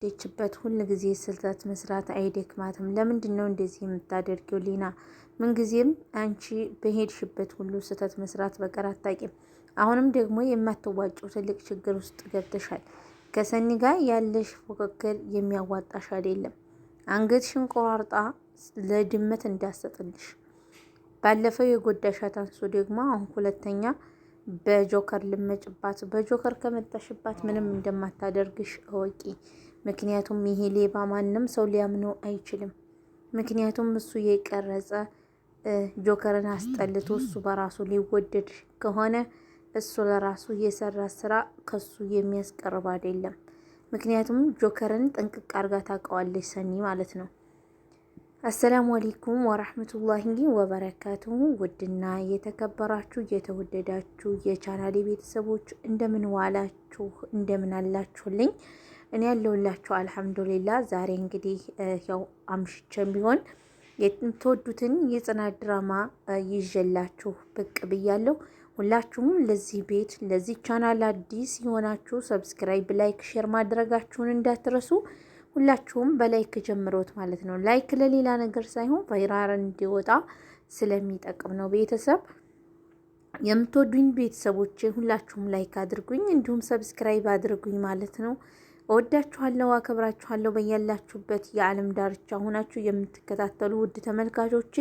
ባደገችበት ሁል ጊዜ ስህተት መስራት አይደክማትም? ለምንድነው እንደዚህ የምታደርጊው ሊና? ምንጊዜም አንቺ በሄድሽበት ሁሉ ስህተት መስራት በቀር አታቂም። አሁንም ደግሞ የማትዋጭው ትልቅ ችግር ውስጥ ገብተሻል። ከሰኒ ጋር ያለሽ ፉክክር የሚያዋጣሽ አይደለም። አንገትሽን ቆራርጣ ለድመት እንዳሰጥልሽ። ባለፈው የጎዳሻት አንሶ ደግሞ አሁን ሁለተኛ በጆከር ልመጭባት። በጆከር ከመጣሽባት ምንም እንደማታደርግሽ እወቂ። ምክንያቱም ይሄ ሌባ ማንም ሰው ሊያምነው አይችልም። ምክንያቱም እሱ የቀረጸ ጆከርን አስጠልቶ እሱ በራሱ ሊወደድ ከሆነ እሱ ለራሱ የሰራ ስራ ከሱ የሚያስቀርብ አይደለም። ምክንያቱም ጆከርን ጥንቅቅ አርጋ ታውቀዋለች ሰኒ ማለት ነው። አሰላሙ አለይኩም ወራህመቱላሂ ወበረካቱሁ። ውድና የተከበራችሁ የተወደዳችሁ የቻናሌ ቤተሰቦች እንደምን ዋላችሁ? እንደምን አላችሁልኝ? እኔ ያለሁላችሁ አልሐምዱሊላህ። ዛሬ እንግዲህ ያው አምሽቼም ቢሆን የምትወዱትን የጽናት ድራማ ይዤላችሁ ብቅ ብያለሁ። ሁላችሁም ለዚህ ቤት ለዚህ ቻናል አዲስ የሆናችሁ ሰብስክራይብ፣ ላይክ፣ ሼር ማድረጋችሁን እንዳትረሱ። ሁላችሁም በላይክ ጀምሮት ማለት ነው። ላይክ ለሌላ ነገር ሳይሆን ቫይራል እንዲወጣ ስለሚጠቅም ነው። ቤተሰብ የምትወዱኝ ቤተሰቦቼ ሁላችሁም ላይክ አድርጉኝ፣ እንዲሁም ሰብስክራይብ አድርጉኝ ማለት ነው። እወዳችኋለሁ፣ አከብራችኋለሁ። በያላችሁበት የዓለም ዳርቻ ሆናችሁ የምትከታተሉ ውድ ተመልካቾቼ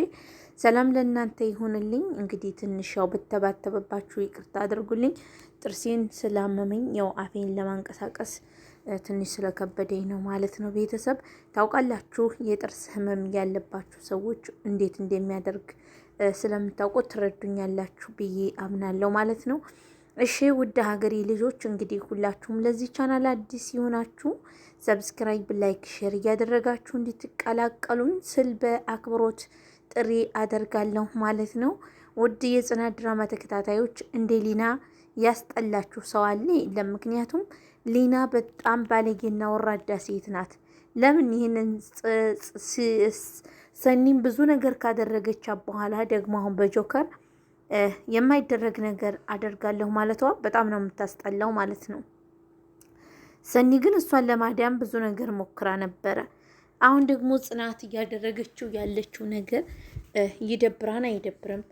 ሰላም ለእናንተ ይሁንልኝ። እንግዲህ ትንሽ ያው ብተባተበባችሁ ይቅርታ አድርጉልኝ። ጥርሴን ስላመመኝ ያው አፌን ለማንቀሳቀስ ትንሽ ስለከበደኝ ነው ማለት ነው። ቤተሰብ ታውቃላችሁ፣ የጥርስ ህመም ያለባችሁ ሰዎች እንዴት እንደሚያደርግ ስለምታውቁት ትረዱኛላችሁ ብዬ አምናለሁ ማለት ነው። እሺ ውድ ሀገሬ ልጆች እንግዲህ ሁላችሁም ለዚህ ቻናል አዲስ ሲሆናችሁ ሰብስክራይብ፣ ላይክ፣ ሼር እያደረጋችሁ እንድትቀላቀሉኝ ስል በአክብሮት ጥሪ አደርጋለሁ ማለት ነው። ውድ የጽናት ድራማ ተከታታዮች እንደ ሊና ያስጠላችሁ ሰው አለ የለም? ምክንያቱም ሊና በጣም ባለጌና ወራዳ ሴት ናት። ለምን ይህንን ሰኒም ብዙ ነገር ካደረገች በኋላ ደግሞ አሁን በጆከር የማይደረግ ነገር አደርጋለሁ ማለቷ በጣም ነው የምታስጠላው ማለት ነው። ሰኒ ግን እሷን ለማዳን ብዙ ነገር ሞክራ ነበረ። አሁን ደግሞ ጽናት እያደረገችው ያለችው ነገር ይደብራን አይደብርም?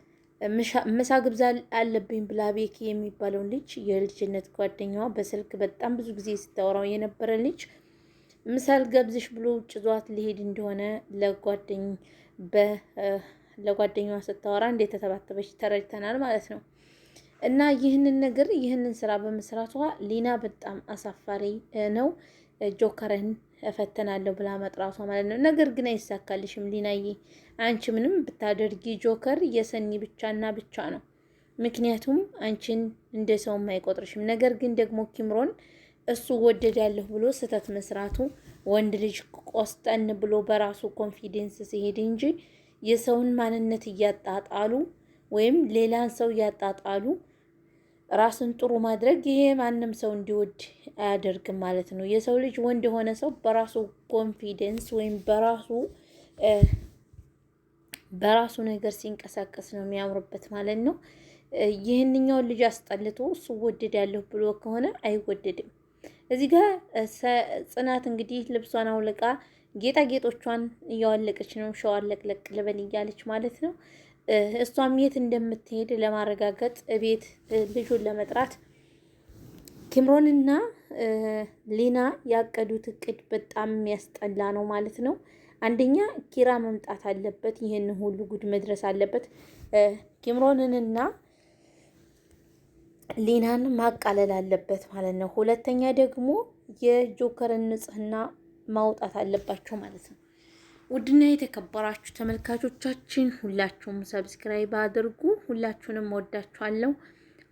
ምሳ ግብዣ አለብኝ ብላ ቤኪ የሚባለውን ልጅ የልጅነት ጓደኛዋ በስልክ በጣም ብዙ ጊዜ ስታወራው የነበረ ልጅ ምሳል ገብዝሽ ብሎ ውጭ ዟት ሊሄድ እንደሆነ ለጓደኛዋ ስታወራ እንዴት ተተባተበች ተረድተናል ማለት ነው። እና ይህንን ስራ በመስራቷ ሊና በጣም አሳፋሪ ነው። ጆከርን እፈተናለሁ ብላ መጥራቷ ማለት ነው። ነገር ግን አይሳካልሽም ሊናዬ። አንቺ ምንም ብታደርጊ ጆከር የሰኒ ብቻና ብቻ ነው። ምክንያቱም አንቺን እንደ ሰውም አይቆጥርሽም። ነገር ግን ደግሞ ኪምሮን እሱ ወደዳለሁ ብሎ ስህተት መስራቱ ወንድ ልጅ ቆስጠን ብሎ በራሱ ኮንፊደንስ ሲሄድ እንጂ የሰውን ማንነት እያጣጣሉ ወይም ሌላን ሰው እያጣጣሉ ራስን ጥሩ ማድረግ ይሄ ማንም ሰው እንዲወድ አያደርግም ማለት ነው። የሰው ልጅ ወንድ የሆነ ሰው በራሱ ኮንፊደንስ ወይም በራሱ ነገር ሲንቀሳቀስ ነው የሚያምርበት ማለት ነው። ይህንኛውን ልጅ አስጠልቶ እሱ ወደዳለሁ ብሎ ከሆነ አይወደድም። እዚህ ጋር ጽናት እንግዲህ ልብሷን አውልቃ ጌጣጌጦቿን እያዋለቀች ነው። ሸዋር ለቅለቅ ልበል እያለች ማለት ነው። እሷም የት እንደምትሄድ ለማረጋገጥ ቤት ልጁን ለመጥራት ኪምሮንና ሊና ያቀዱት እቅድ በጣም የሚያስጠላ ነው ማለት ነው። አንደኛ ኪራ መምጣት አለበት፣ ይህን ሁሉ ጉድ መድረስ አለበት። ኪምሮንንና ሊናን ማቃለል አለበት ማለት ነው። ሁለተኛ ደግሞ የጆከርን ንጽህና ማውጣት አለባቸው ማለት ነው። ውድና የተከበራችሁ ተመልካቾቻችን ሁላችሁም ሰብስክራይብ አድርጉ። ሁላችሁንም ወዳችኋለሁ፣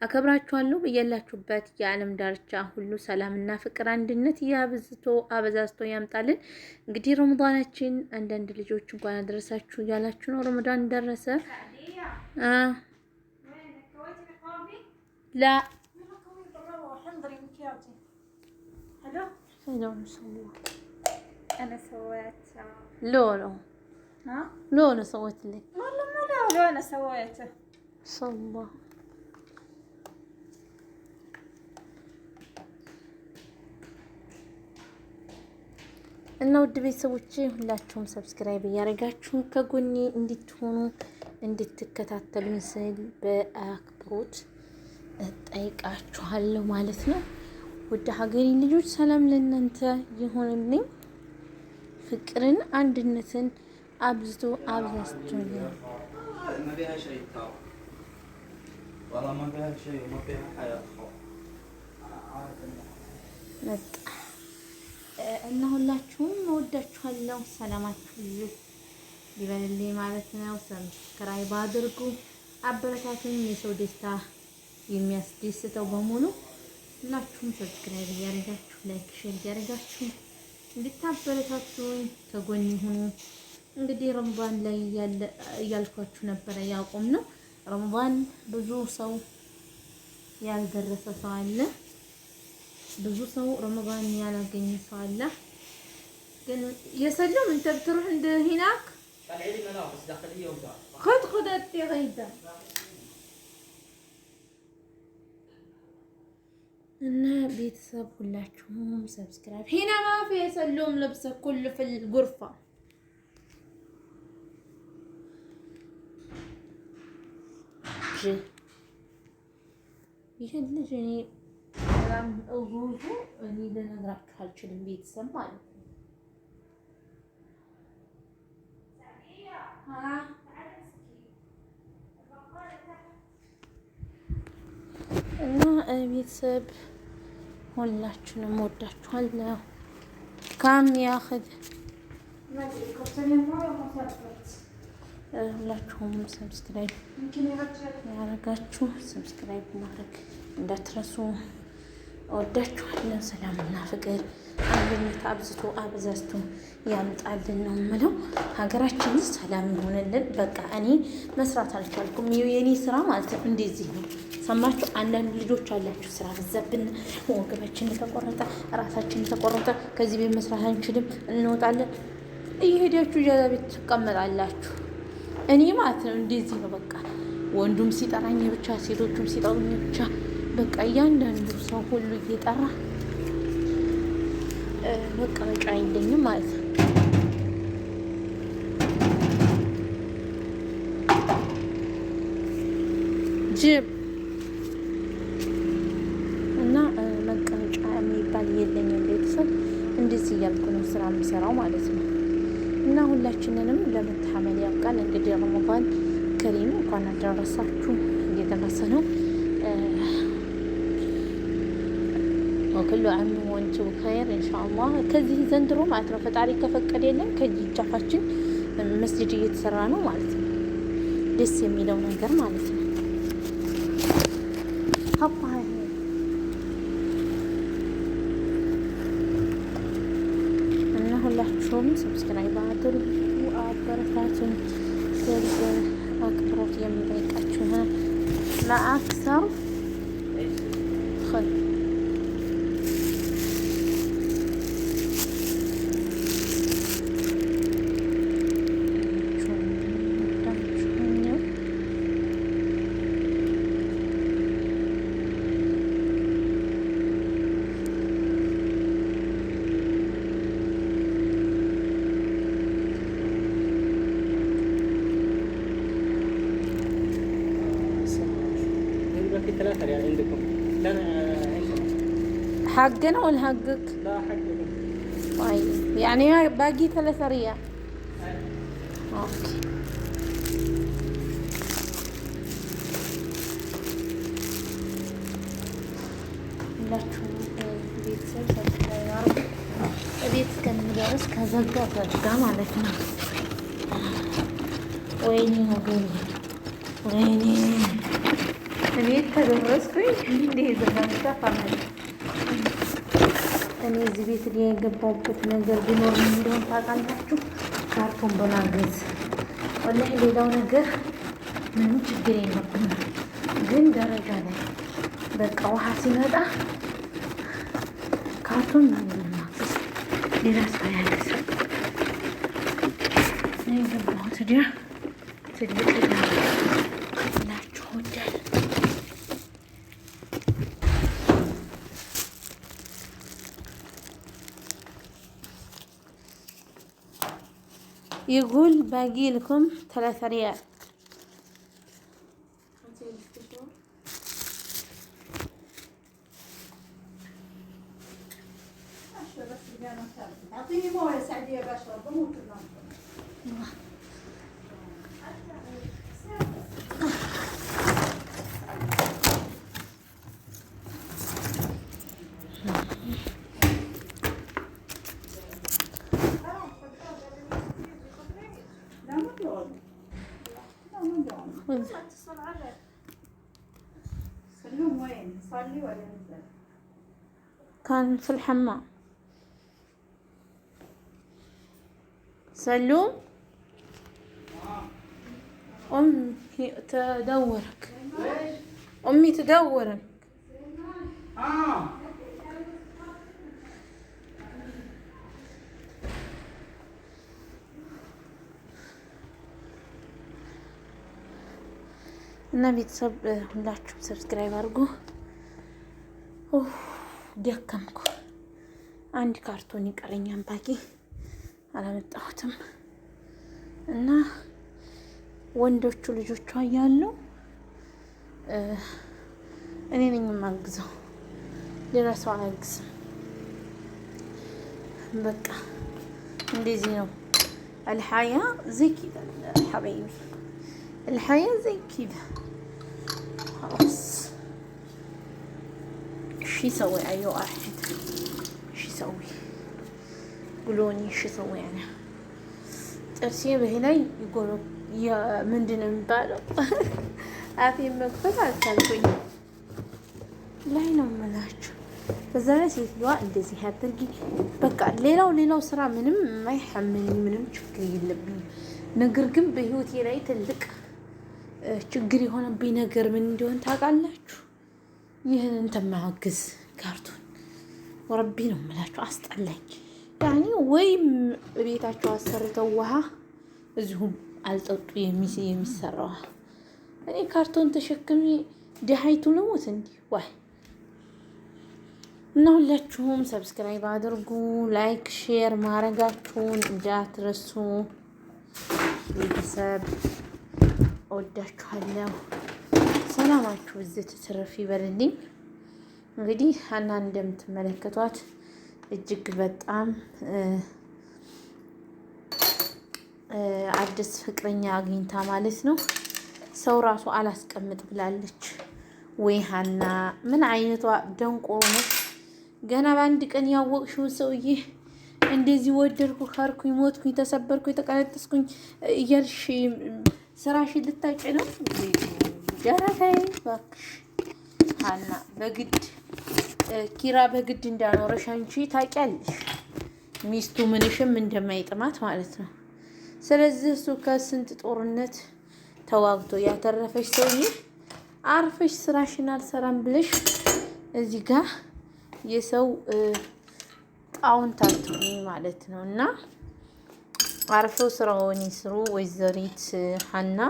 አከብራችኋለሁ። በያላችሁበት የዓለም ዳርቻ ሁሉ ሰላምና ፍቅር፣ አንድነት አበዛዝቶ ያምጣልን። እንግዲህ ረመዳናችን አንዳንድ ልጆች እንኳን አደረሳችሁ እያላችሁ ነው። ረመዳን ደረሰ። لا أنا سويت لولو لولو سويت لك والله ما لولو أنا سويته ما شاء الله. እና ውድ ቤተሰቦቼ ሁላችሁም ሰብስክራይብ እያደረጋችሁ ከጎኔ እንድትሆኑ እንድትከታተሉኝ ስል በአክብሮት እጠይቃችኋለሁ ማለት ነው። ውድ ሀገሬ ልጆች ሰላም ለእናንተ ይሁንልኝ። ፍቅርን አንድነትን አብዝቶ አብዛችሁኛል። እና ሁላችሁም እወዳችኋለሁ። ሰላማችሁ ይበልልኝ ማለት ነው። ሰብስክራይብ አድርጉ፣ አበረታቱኝ። የሰው ደስታ የሚያስደስተው በሙሉ ሁላችሁም ሰብስክራይብ እያደረጋችሁ ላይክ ሼር እያደረጋችሁ እንድታበረታቱኝ ከጎን ሁኑ። እንግዲህ ረመዳን ላይ እያልኳችሁ ነበረ ያቆም ነው። ረመዳን ብዙ ሰው ያልደረሰ ሰው አለ፣ ብዙ ሰው ረመዳን ያላገኘ ሰው አለ። ግን የሰለም انت بتروح عند هناك خد غيدا እና ቤተሰብ ሁላችሁም ሰብስክራይብ هنا ما في يسلم لبسه كله في الغرفه ይሄን ልጅ እኔ በጣም እውዙ እኔ ልነግራችሁ አልችልም። ቤተሰብ ማለት ነው እና ቤተሰብ ሁላችሁንም ወዳችኋለሁ። ካም ያخذ ሁላችሁም ሰብስክራይብ ያደረጋችሁ ሰብስክራይብ ማድረግ እንዳትረሱ። እወዳችኋለሁ። ሰላምና ፍቅር አንድነት አብዝቶ አብዛዝቶ ያምጣልን ነው የምለው። ሀገራችን ሰላም ይሆንልን። በቃ እኔ መስራት አልቻልኩም። የኔ ስራ ማለት ነው እንደዚህ ነው። ሰማችሁ? አንዳንድ ልጆች አላችሁ ስራ በዛብን፣ ወገባችን ተቆረጠ፣ ራሳችን ተቆረጠ፣ ከዚህ ቤት መስራት አንችልም፣ እንወጣለን። እየሄዳችሁ ጃዛ ቤት ትቀመጣላችሁ። እኔ ማለት ነው እንደዚህ ነው። በቃ ወንዱም ሲጠራኝ ብቻ፣ ሴቶቹም ሲጠሩኝ ብቻ፣ በቃ እያንዳንዱ ሰው ሁሉ እየጠራ በቃ በቃ አይለኝም ማለት ነው። ጅብ እና መቀመጫ የሚባል የለኝም። ቤተሰብ እንደዚህ እያልኩ ነው ስራ የምሰራው ማለት ነው። እና ሁላችንንም ለመተሐመል ያብቃል። እንግዲህ ረመዳን ከሪም እንኳን አደረሳችሁ። እየደረሰ ነው። ወክሉ ዓም ወንቱ ኸይር ኢንሻአላህ። ከዚህ ዘንድሮ ማለት ነው ፈጣሪ ከፈቀደልን ከዚህ ጫፋችን መስጂድ እየተሰራ ነው ማለት ነው። ደስ የሚለው ነገር ማለት ነው። እና ሁላችሁም ሰብስክራይብ አድርጉ፣ አበረታቱኝ። አክብሮት የሚጠይቃችሁ ለአክሰር حقنا ولا حقك؟ لا حقكم. طيب يعني باقي 3 ريال. اوكي. ሁላችሁም ቤተሰብ ሰብስክራይብ ቤት እስከምደርስ ከዘጋ ዘጋ ማለት ነው። ወይኔ ወገኔ ወይኔ ቤት ከደረስኩኝ እንዴ ዘጋታ ፈርመኝ። እኔ እዚህ ቤት ላይ የገባሁበት ነገር ቢኖር ምን እንደሆነ ታውቃላችሁ? ካርቶን በማገዝ ወላሂ። ሌላው ነገር ምንም ችግር የለብንም፣ ግን ደረጃ ላይ በቃ ውሃ ሲመጣ ካርቶን ማገዝ ሌላ ሰው ያገዝ እኔ የገባሁት ዲያ ትልቅ ናችሁ ወዳል يقول باقي لكم 3 ريال. اعطيني مويه سعديه بشرب بموت سلوم وين صلي ولا نزل؟ كان في الحمام. سلوم أمي تدورك. أمي تدورك. እና ቤተሰብ ሁላችሁም ሰብስክራይብ አድርጉ። ደከምኩ። አንድ ካርቶን ይቀረኛል ባቂ አላመጣሁትም። እና ወንዶቹ ልጆቿ እያሉ እኔ ነኝ የማግዘው፣ ሌላ ሰው አያግዝም። በቃ እንደዚህ ነው። አልሐያ زي كده حبايبي، الحياة زي كده خلاص. شو يسوي أي واحد؟ شو يسوي؟ قولوني شو يسوي أنا؟ ጥርሴ በህላይ ይጎሮ ምንድን ነው የሚባለው? አፌን መክፈት አልቻልኩኝ ላይ ነው የምላችሁ። በዛ ላይ ሴትዮዋ እንደዚህ አድርጊ በቃ ሌላው ስራ ምንም የማይሐመኝ ምንም ችግር የለብኝም። ነገር ግን በህይወቴ ላይ ትልቅ ችግር የሆነብኝ ነገር ምን እንደሆነ ታውቃላችሁ? ይህንን ተማግዝ ካርቶን ወረቢ ነው የምላችሁ። አስጠላኝ። ያኔ ወይም ቤታቸው አሰርተው ውሃ እዚሁም አልጠጡ የሚሰራው እኔ ካርቶን ተሸክሜ ደሃይቱ ልሞት እንዲህ ዋይ። እና ሁላችሁም ሰብስክራይብ አድርጉ፣ ላይክ ሼር ማድረጋችሁን እንዳትረሱ። ቤተሰብ እወዳችኋለሁ። ሰላማችሁ እዚህ ትትረፍ ይበልልኝ። እንግዲህ ሀናን እንደምትመለከቷት እጅግ በጣም አዲስ ፍቅረኛ አግኝታ ማለት ነው። ሰው ራሱ አላስቀምጥ ብላለች። ወይ ሀና ምን አይነቷ ደንቆሮ ነች! ገና በአንድ ቀን ያወቅሽውን ሰውዬ እንደዚህ ወደድኩ፣ ካርኩኝ፣ ሞትኩኝ፣ ተሰበርኩኝ፣ ተቀነጠስኩኝ እያልሽ ስራሽን ልታጭ ነው። ጀራታይ እባክሽ ሀና በግድ ኪራ በግድ እንዳኖረሽ አንቺ ታውቂያለሽ። ሚስቱ ምንሽም እንደማይጥማት ማለት ነው። ስለዚህ እሱ ከስንት ጦርነት ተዋግቶ ያተረፈሽ ሰውዬ አርፈሽ ስራሽን አልሰራም ብለሽ እዚህ ጋር የሰው ጣውን ታትኒ ማለት ነው። እና አርፈው ስራውን ይስሩ። ወይዘሪት ሀና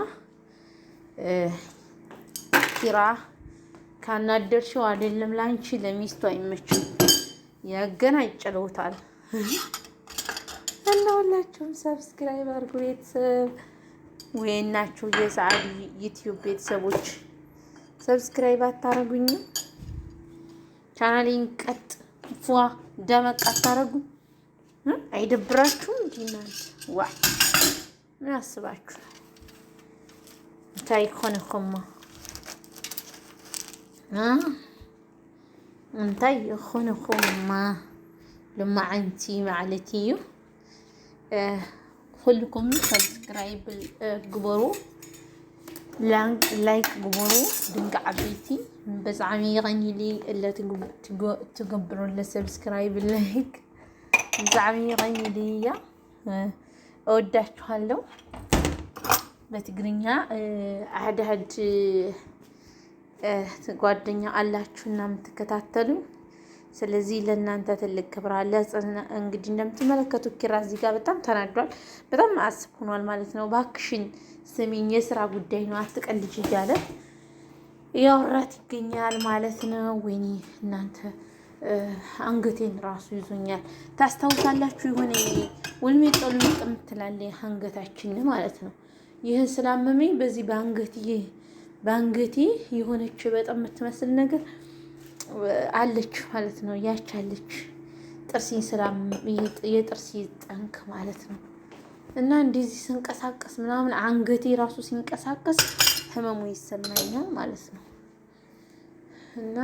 ኪራ ካናደርሽው አይደለም ላንቺ ለሚስቱ አይመችም፣ ያገናጭለውታል። እና ሁላችሁም ሰብስክራይብ አድርጉ ቤተሰብ። ወይናችሁ የሰዓዲ ዩቲዩብ ቤተሰቦች ሰብስክራይብ አታረጉኝም? ቻናሌን ቀጥ ፏ ደመቅ አታረጉ? አይደብራችሁም? እንዲናንተ ዋ ምን አስባችሁ እንታይ ኮነኮማ እንታይ ኮነኮማ ልማዓንቲ ማለትዩ ሁልኩም ሰብስክራይብ ግበሩ፣ ላይክ ግበሩ። ድንጋ ዓበይቲ በጣዕሚ ይቀኒሊ እለ ትገብሩ ለሰብስክራይብ ላይክ ብጣዕሚ ይቀኒሊ እያ። እወዳችኋለሁ። በትግርኛ አህዳድ ጓደኛ አላችሁና የምትከታተሉ፣ ስለዚህ ለእናንተ ትልቅ ክብር አለ። እንግዲህ እንደምትመለከቱት ኪራ እዚህ ጋር በጣም ተናዷል፣ በጣም አስብ ሆኗል ማለት ነው። ባክሽን ስሚኝ፣ የስራ ጉዳይ ነው አትቀልጅ እያለ ያወራት ይገኛል ማለት ነው። ወይኔ እናንተ አንገቴን ራሱ ይዞኛል። ታስታውሳላችሁ የሆነ ውልሜጥ የምትላለች አንገታችን ማለት ነው። ይህን ስላመመኝ በዚህ በአንገቴ የሆነች በጣም የምትመስል ነገር አለች ማለት ነው። ያቻለች ጥርሴን የጥርሴ ጠንክ ማለት ነው። እና እንደዚህ ስንቀሳቀስ ምናምን አንገቴ ራሱ ሲንቀሳቀስ ህመሙ ይሰማኛል ማለት ነው። እና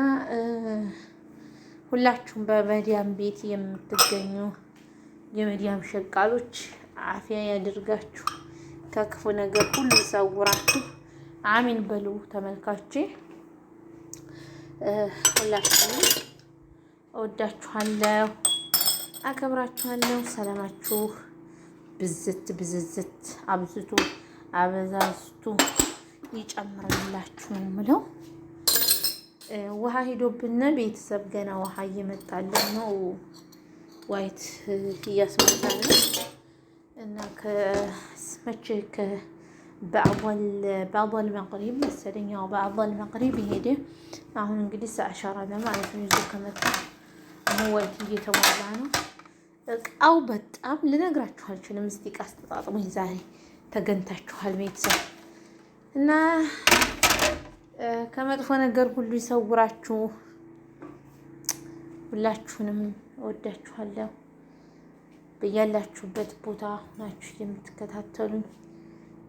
ሁላችሁም በመዲያም ቤት የምትገኙ የመዲያም ሸቃሎች አፊያ ያድርጋችሁ፣ ከክፉ ነገር ሁሉ ይሰውራችሁ። አሚን በሉ ተመልካቼ። ሁላችሁም እወዳችኋለሁ፣ አከብራችኋለሁ። ሰላማችሁ ብዝት አበዛዝቱ ይጨምርላችሁ ነው የምለው። ውሃ ሂዶብን ቤተሰብ ገና ውሃ እየመጣልን ነው። ዋይት እያስመጣን ነው እና ከስመች በአቧል መቅሪብ መሰለኝ በአቧል መቅሪብ ሄደ። አሁን እንግዲህ ሰዓት ማለት ነው። ይዞ ከመጣ አሁን ዋይት እየተሟላ ነው። እቃው በጣም ልነግራችሁ አልችልም። እስቲ እቃ አስተጣጥሙኝ ዛሬ ተገንታችኋል ቤተሰብ እና ከመጥፎ ነገር ሁሉ ይሰውራችሁ። ሁላችሁንም እወዳችኋለሁ። በያላችሁበት ቦታ ናችሁ የምትከታተሉኝ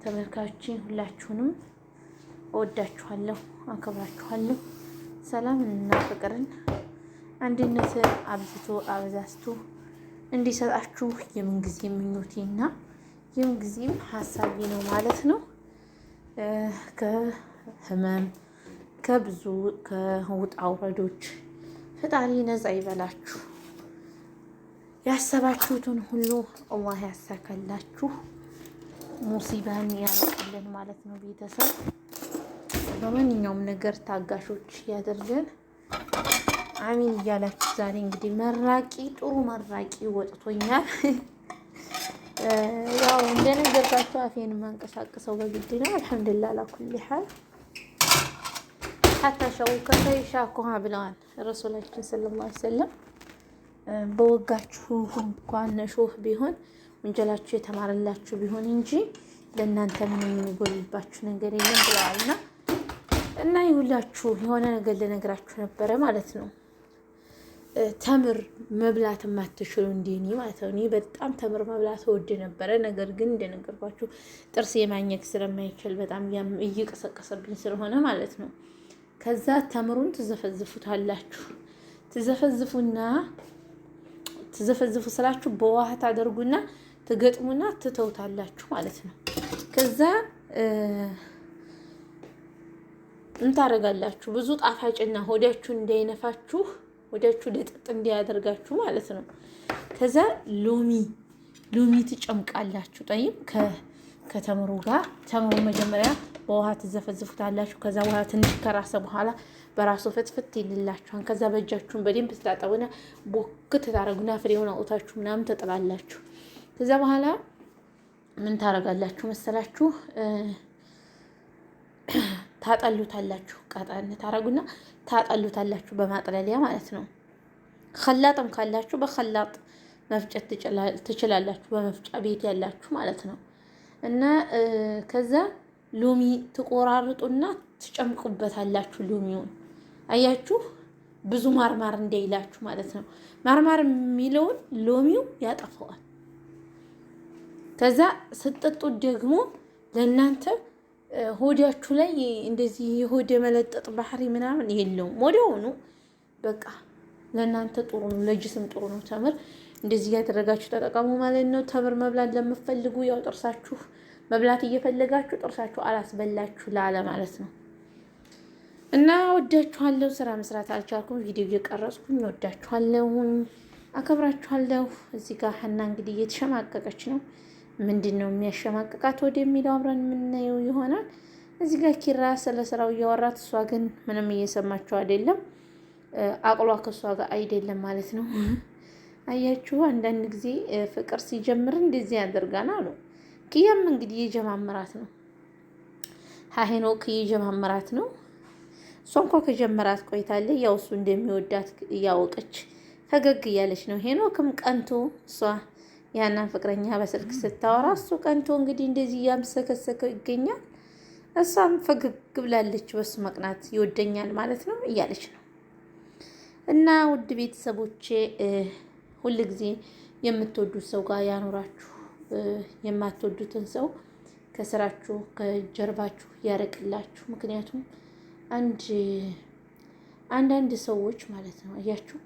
ተመልካቾች ሁላችሁንም እወዳችኋለሁ፣ አከብራችኋለሁ። ሰላም እና ፍቅርን አንድነትን አበዛዝቶ እንዲሰጣችሁ የምንጊዜ ምኞቴና የምንጊዜም ሀሳቤ ነው ማለት ነው። ከህመም ከብዙ ከውጣ ውረዶች ፈጣሪ ነፃ ይበላችሁ። ያሰባችሁትን ሁሉ አላህ ያሳካላችሁ፣ ሙሲባን ያርቅልን ማለት ነው። ቤተሰብ በማንኛውም ነገር ታጋሾች ያደርገን። አሚን እያላችሁ ዛሬ እንግዲህ ጥሩ መራቂ ወጥቶኛል። ያው እንደነገርኳችሁ አፌን ማንቀሳቀሰው በግድ ነው። አልሐምዱሊላህ አላኩል ሐል ሐታ ሸውከተ ይሻኩሃ ብለዋል ረሱላችን ሰለላሁ ዐለይሂ ወሰለም። በወጋችሁ እንኳን ሾህ ቢሆን ወንጀላችሁ የተማረላችሁ ቢሆን እንጂ ለእናንተ ምንም የሚጎልባችሁ ነገር የለም ብለዋልና እና ይሁላችሁ የሆነ ነገር ልነግራችሁ ነበረ ማለት ነው። ተምር መብላት የማትችሉ እንደኔ ማለት ነው። እኔ በጣም ተምር መብላት ወድ ነበረ። ነገር ግን እንደነገርኳችሁ ጥርስ የማኘክ ስለማይችል በጣም እየቀሰቀሰብኝ ስለሆነ ማለት ነው። ከዛ ተምሩን ትዘፈዝፉታላችሁ። ትዘፈዝፉ ስላችሁ በውሃ ታደርጉና ትገጥሙና ትተውታላችሁ ማለት ነው። ከዛ እንታረጋላችሁ ብዙ ጣፋጭና ሆዳችሁ እንዳይነፋችሁ ወዳችሁ ለጥጥ እንዲያደርጋችሁ ማለት ነው። ከዛ ሎሚ ትጨምቃላችሁ። ጠይም ከተምሩ ጋር ተምሩ መጀመሪያ በውሃ ትዘፈዝፉታላችሁ። ከዛ ውሃ ትንሽ ከራሰ በኋላ በራሱ ፍትፍት ይልላችኋል። ከዛ በእጃችሁን በደንብ ትታጠቡና ቦክት ታረጉና ፍሬውን አውጣችሁ ምናምን ትጥላላችሁ። ከዛ በኋላ ምን ታረጋላችሁ መሰላችሁ? ታጠሉታላችሁ። ቀጠን ታረጉና ታጠሉታላችሁ በማጥለሊያ ማለት ነው። ኸላጥም ካላችሁ በኸላጥ መፍጨት ትችላላችሁ፣ በመፍጫ ቤት ያላችሁ ማለት ነው። እና ከዛ ሎሚ ትቆራርጡና ትጨምቁበታላችሁ። ሎሚውን አያችሁ፣ ብዙ ማርማር እንዳይላችሁ ማለት ነው። ማርማር የሚለውን ሎሚው ያጠፋዋል። ከዛ ስትጠጡት ደግሞ ለእናንተ ሆዳችሁ ላይ እንደዚህ የሆድ መለጠጥ ባህሪ ምናምን የለውም። ወዲያውኑ በቃ ለእናንተ ጥሩ ነው፣ ለጅስም ጥሩ ነው። ተምር እንደዚህ ያደረጋችሁ ተጠቀሙ ማለት ነው። ተምር መብላት ለምትፈልጉ ያው ጥርሳችሁ መብላት እየፈለጋችሁ ጥርሳችሁ አላስበላችሁ ላለ ማለት ነው። እና ወዳችኋለሁ። ስራ መስራት አልቻልኩም፣ ቪዲዮ እየቀረጽኩኝ ወዳችኋለሁ፣ አከብራችኋለሁ። እዚህ ጋር ሀና እንግዲህ እየተሸማቀቀች ነው። ምንድን ነው የሚያሸማቅቃት ወደሚለው አብረን የምናየው ይሆናል። እዚህ ጋር ኪራ ስለ ስራው እያወራት፣ እሷ ግን ምንም እየሰማቸው አይደለም። አቅሏ ከእሷ ጋር አይደለም ማለት ነው። አያችሁ፣ አንዳንድ ጊዜ ፍቅር ሲጀምር እንደዚህ ያደርጋን አሉ። ኪያም እንግዲህ እየጀማመራት ነው፣ ሄኖክ እየጀማመራት ነው። እሷ እንኳ ከጀመራት ቆይታለች። ያው እሱ እንደሚወዳት እያወቀች ፈገግ እያለች ነው። ሄኖክም ቀንቶ እሷ ያንን ፍቅረኛ በስልክ ስታወራ እሱ ቀንቶ እንግዲህ እንደዚህ እያመሰከሰከው ይገኛል። እሷም ፈገግ ብላለች። በሱ መቅናት ይወደኛል ማለት ነው እያለች ነው። እና ውድ ቤተሰቦቼ ሁል ጊዜ የምትወዱት ሰው ጋር ያኖራችሁ፣ የማትወዱትን ሰው ከስራችሁ ከጀርባችሁ ያረቅላችሁ። ምክንያቱም አንዳንድ ሰዎች ማለት ነው አያችሁ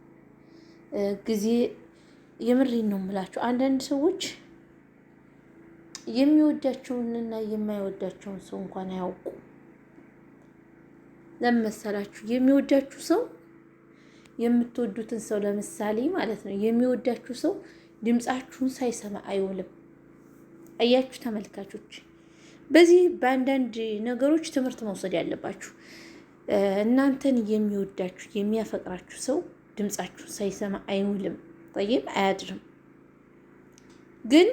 ጊዜ የምሬን ነው የምላችሁ። አንዳንድ ሰዎች የሚወዳቸውንና የማይወዳቸውን ሰው እንኳን አያውቁ። ለመሰላችሁ የሚወዳችሁ ሰው የምትወዱትን ሰው ለምሳሌ ማለት ነው የሚወዳችሁ ሰው ድምጻችሁን ሳይሰማ አይውልም። አያችሁ ተመልካቾች፣ በዚህ በአንዳንድ ነገሮች ትምህርት መውሰድ ያለባችሁ። እናንተን የሚወዳችሁ የሚያፈቅራችሁ ሰው ድምጻችሁን ሳይሰማ አይውልም፣ ጠይብ አያድርም። ግን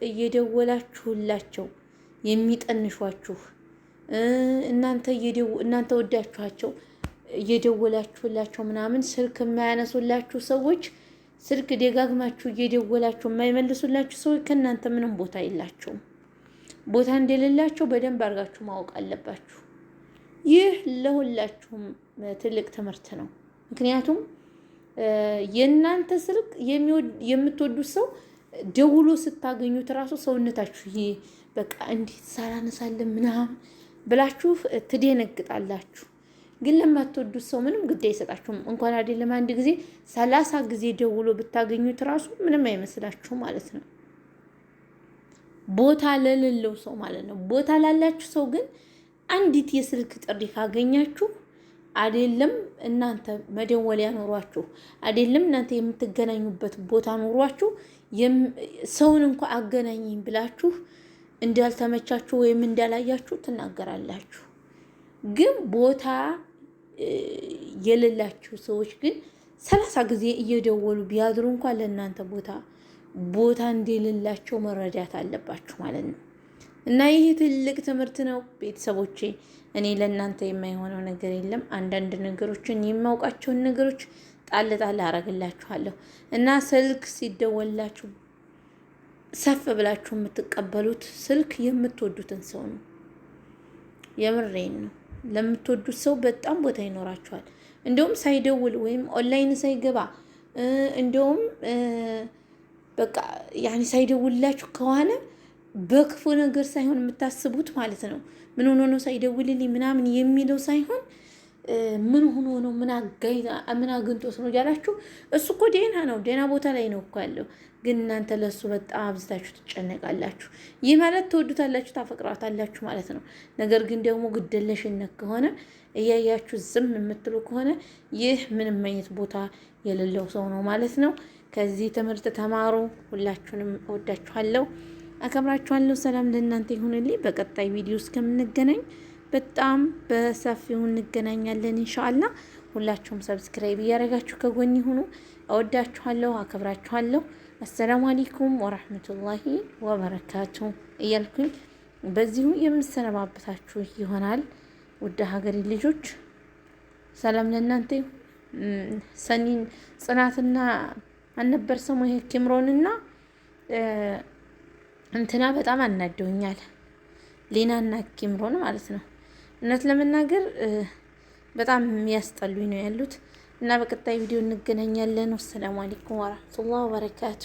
እየደወላችሁላቸው የሚጠንሿችሁ እናንተ ወዳችኋቸው እየደወላችሁላቸው ምናምን ስልክ የማያነሱላችሁ ሰዎች፣ ስልክ ደጋግማችሁ እየደወላችሁ የማይመልሱላችሁ ሰዎች ከእናንተ ምንም ቦታ የላቸውም። ቦታ እንደሌላቸው በደንብ አድርጋችሁ ማወቅ አለባችሁ። ይህ ለሁላችሁም ትልቅ ትምህርት ነው። ምክንያቱም የእናንተ ስልክ የምትወዱት ሰው ደውሎ ስታገኙት እራሱ ሰውነታችሁ ይሄ በቃ እንዴት ሳላነሳለን ምናምን ብላችሁ ትደነግጣላችሁ። ግን ለማትወዱት ሰው ምንም ግድ አይሰጣችሁም። እንኳን አይደለም አንድ ጊዜ 30 ጊዜ ደውሎ ብታገኙት እራሱ ምንም አይመስላችሁ ማለት ነው። ቦታ ለሌለው ሰው ማለት ነው። ቦታ ላላችሁ ሰው ግን አንዲት የስልክ ጥሪ ካገኛችሁ አይደለም እናንተ መደወሊያ ኖሯችሁ አይደለም እናንተ የምትገናኙበት ቦታ ኖሯችሁ ሰውን እንኳን አገናኘኝ ብላችሁ እንዳልተመቻችሁ ወይም እንዳላያችሁ ትናገራላችሁ። ግን ቦታ የሌላችሁ ሰዎች ግን 30 ጊዜ እየደወሉ ቢያድሩ እንኳን ለእናንተ ቦታ እንደሌላቸው መረዳት አለባችሁ ማለት ነው። እና ይሄ ትልቅ ትምህርት ነው ቤተሰቦቼ። እኔ ለእናንተ የማይሆነው ነገር የለም። አንዳንድ ነገሮችን የማውቃቸውን ነገሮች ጣል አረግላችኋለሁ። እና ስልክ ሲደወላችሁ ሰፍ ብላችሁ የምትቀበሉት ስልክ የምትወዱትን ሰው ነው። የምሬን ነው። ለምትወዱት ሰው በጣም ቦታ ይኖራችኋል። እንደውም ሳይደውል ወይም ኦንላይን ሳይገባ እንደውም በቃ ያኔ ሳይደውልላችሁ ከሆነ በክፉ ነገር ሳይሆን የምታስቡት ማለት ነው። ምን ሆኖ ነው ሳይደውልልኝ ምናምን የሚለው ሳይሆን ምን ሆኖ ነው ምን አግኝቶት ነው ያላችሁ። እሱ እኮ ደህና ነው፣ ደህና ቦታ ላይ ነው እኮ ያለው። ግን እናንተ ለሱ በጣም አብዝታችሁ ትጨነቃላችሁ። ይህ ማለት ትወዱታላችሁ፣ ታፈቅራታላችሁ ማለት ነው። ነገር ግን ደግሞ ግደለሽነት ከሆነ እያያችሁ ዝም የምትሉ ከሆነ ይህ ምንም አይነት ቦታ የሌለው ሰው ነው ማለት ነው። ከዚህ ትምህርት ተማሩ። ሁላችሁንም እወዳችኋለሁ፣ አከብራችኋለሁ። ሰላም ለእናንተ ይሁንልኝ። በቀጣይ ቪዲዮ እስከምንገናኝ በጣም በሰፊው እንገናኛለን ኢንሻአላህ። ሁላችሁም ሰብስክራይብ እያደረጋችሁ ከጎን ይሁኑ። እወዳችኋለሁ፣ አከብራችኋለሁ። አሰላሙ አለይኩም ወራህመቱላሂ ወበረካቱ እያልኩኝ በዚሁ የምሰነባበታችሁ ይሆናል። ውድ ሀገሬ ልጆች ሰላም ለእናንተ ይሁን። ሰኒን ጽናትና አልነበር ሰሙ ይሄ ኪምሮንና እንትና በጣም አናደውኛል። ሊናና ኪምሮን ማለት ነው። እውነት ለመናገር በጣም የሚያስጠሉኝ ነው ያሉት። እና በቀጣይ ቪዲዮ እንገናኛለን። ወሰላሙ አለይኩም ወራህመቱላሂ ወበረካቱ።